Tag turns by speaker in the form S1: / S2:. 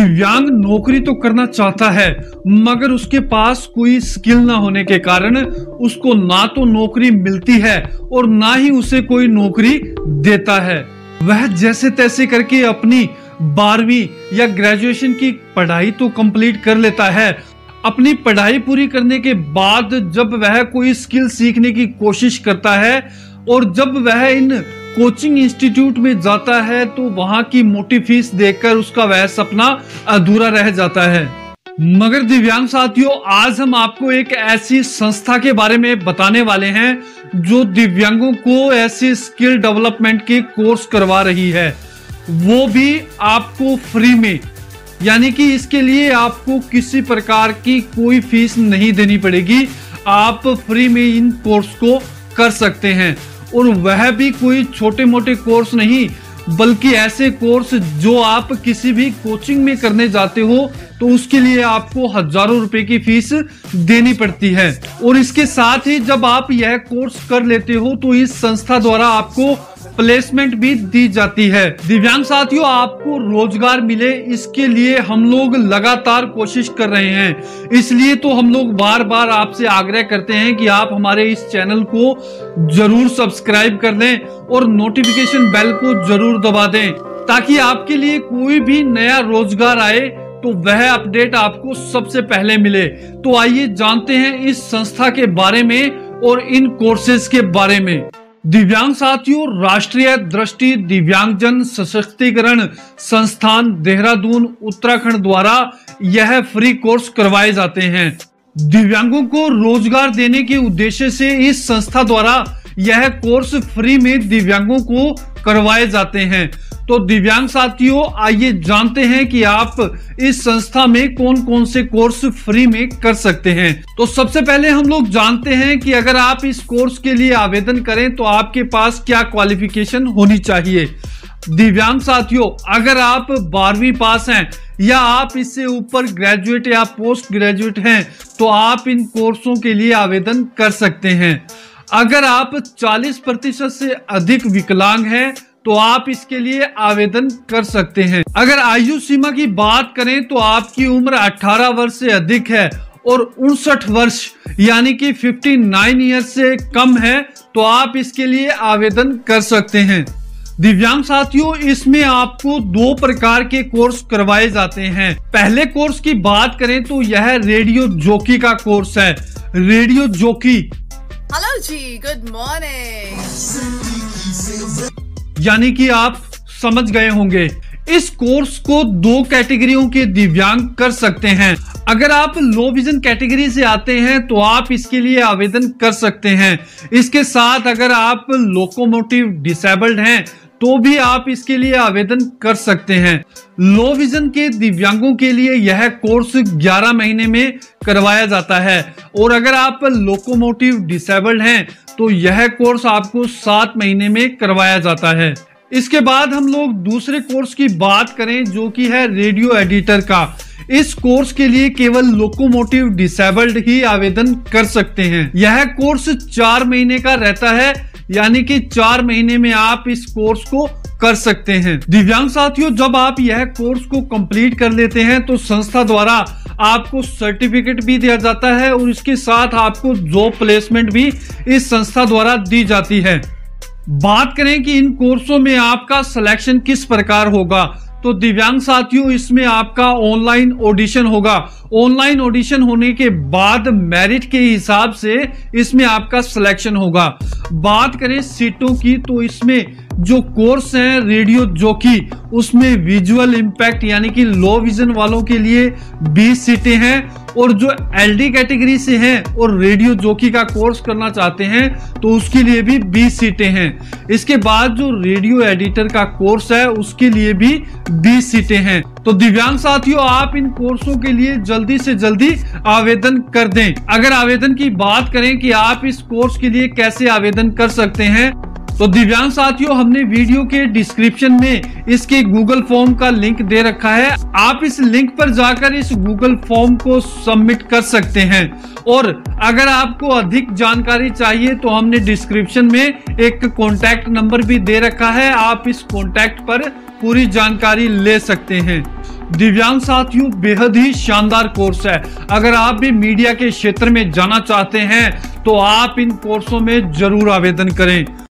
S1: दिव्यांग नौकरी तो करना चाहता है मगर उसके पास कोई स्किल ना होने के कारण उसको ना तो नौकरी मिलती है और ना ही उसे कोई नौकरी देता है। वह जैसे तैसे करके अपनी 12वीं या ग्रेजुएशन की पढ़ाई तो कंप्लीट कर लेता है। अपनी पढ़ाई पूरी करने के बाद जब वह कोई स्किल सीखने की कोशिश करता है और जब वह इन कोचिंग इंस्टीट्यूट में जाता है तो वहां की मोटी फीस देखकर उसका वह सपना अधूरा रह जाता है। मगर दिव्यांग साथियों, आज हम आपको एक ऐसी संस्था के बारे में बताने वाले हैं जो दिव्यांगों को ऐसे स्किल डेवलपमेंट के कोर्स करवा रही है, वो भी आपको फ्री में। यानी कि इसके लिए आपको किसी प्रकार की कोई फीस नहीं देनी पड़ेगी, आप फ्री में इन कोर्स को कर सकते हैं। और वह भी कोई छोटे मोटे कोर्स नहीं बल्कि ऐसे कोर्स जो आप किसी भी कोचिंग में करने जाते हो तो उसके लिए आपको हजारों रुपए की फीस देनी पड़ती है। और इसके साथ ही जब आप यह कोर्स कर लेते हो तो इस संस्था द्वारा आपको प्लेसमेंट भी दी जाती है। दिव्यांग साथियों, आपको रोजगार मिले इसके लिए हम लोग लगातार कोशिश कर रहे हैं। इसलिए तो हम लोग बार बार आपसे आग्रह करते हैं कि आप हमारे इस चैनल को जरूर सब्सक्राइब कर लें और नोटिफिकेशन बेल को जरूर दबा दें ताकि आपके लिए कोई भी नया रोजगार आए तो वह अपडेट आपको सबसे पहले मिले। तो आइए जानते हैं इस संस्था के बारे में और इन कोर्सेज के बारे में। दिव्यांग साथियों, राष्ट्रीय दृष्टि दिव्यांगजन सशक्तिकरण संस्थान देहरादून उत्तराखंड द्वारा यह फ्री कोर्स करवाए जाते हैं। दिव्यांगों को रोजगार देने के उद्देश्य से इस संस्था द्वारा यह कोर्स फ्री में दिव्यांगों को करवाए जाते हैं। तो दिव्यांग साथियों, आइए जानते हैं कि आप इस संस्था में कौन कौन से कोर्स फ्री में कर सकते हैं। तो सबसे पहले हम लोग जानते हैं कि अगर आप इस कोर्स के लिए आवेदन करें तो आपके पास क्या क्वालिफिकेशन होनी चाहिए। दिव्यांग साथियों, अगर आप 12वीं पास हैं या आप इससे ऊपर ग्रेजुएट या पोस्ट ग्रेजुएट हैं तो आप इन कोर्सों के लिए आवेदन कर सकते हैं। अगर आप 40% से अधिक विकलांग हैं तो आप इसके लिए आवेदन कर सकते हैं। अगर आयु सीमा की बात करें तो आपकी उम्र 18 वर्ष से अधिक है और 59 वर्ष यानी कि 59 ईयर्स से कम है तो आप इसके लिए आवेदन कर सकते हैं। दिव्यांग साथियों, इसमें आपको 2 प्रकार के कोर्स करवाए जाते हैं। पहले कोर्स की बात करें तो यह रेडियो जॉकी का कोर्स है। रेडियो जॉकी,
S2: हेलो जी, गुड मॉर्निंग।
S1: यानी कि आप समझ गए होंगे। इस कोर्स को 2 कैटेगरियों के दिव्यांग कर सकते हैं। अगर आप लो विजन कैटेगरी से आते हैं तो आप इसके लिए आवेदन कर सकते हैं। इसके साथ अगर आप लोकोमोटिव डिसेबल्ड हैं तो भी आप इसके लिए आवेदन कर सकते हैं। लो विजन के दिव्यांगों के लिए यह कोर्स 11 महीने में करवाया जाता है और अगर आप लोकोमोटिव डिसेबल्ड हैं तो यह कोर्स आपको 7 महीने में करवाया जाता है। इसके बाद हम लोग दूसरे कोर्स की बात करें जो कि है रेडियो एडिटर का। इस कोर्स के लिए केवल लोकोमोटिव डिसेबल्ड ही आवेदन कर सकते हैं। यह कोर्स 4 महीने का रहता है, यानी कि 4 महीने में आप इस कोर्स को कर सकते हैं। दिव्यांग साथियों, जब आप यह कोर्स को कंप्लीट कर लेते हैं तो संस्था द्वारा आपको सर्टिफिकेट भी दिया जाता है और इसके साथ आपको जॉब प्लेसमेंट भी इस संस्था द्वारा दी जाती है। बात करें कि इन कोर्सों में आपका सिलेक्शन किस प्रकार होगा तो दिव्यांग साथियों, इसमें आपका ऑनलाइन ऑडिशन होगा। ऑनलाइन ऑडिशन होने के बाद मेरिट के हिसाब से इसमें आपका सिलेक्शन होगा। बात करें सीटों की तो इसमें जो कोर्स है रेडियो जॉकी उसमें विजुअल इंपैक्ट यानी कि लो विजन वालों के लिए 20 सीटें हैं और जो एलडी कैटेगरी से हैं और रेडियो जॉकी का कोर्स करना चाहते हैं तो उसके लिए भी 20 सीटें हैं। इसके बाद जो रेडियो एडिटर का कोर्स है उसके लिए भी 20 सीटें हैं। तो दिव्यांग साथियों, आप इन कोर्सों के लिए जल्दी से जल्दी आवेदन कर दें। अगर आवेदन की बात करें कि आप इस कोर्स के लिए कैसे आवेदन कर सकते हैं तो दिव्यांग साथियों, हमने वीडियो के डिस्क्रिप्शन में इसके गूगल फॉर्म का लिंक दे रखा है। आप इस लिंक पर जाकर इस गूगल फॉर्म को सबमिट कर सकते हैं। और अगर आपको अधिक जानकारी चाहिए तो हमने डिस्क्रिप्शन में एक कॉन्टैक्ट नंबर भी दे रखा है, आप इस कॉन्टैक्ट पर पूरी जानकारी ले सकते हैं। दिव्यांग साथियों, बेहद ही शानदार कोर्स है। अगर आप भी मीडिया के क्षेत्र में जाना चाहते हैं तो आप इन कोर्सों में जरूर आवेदन करें।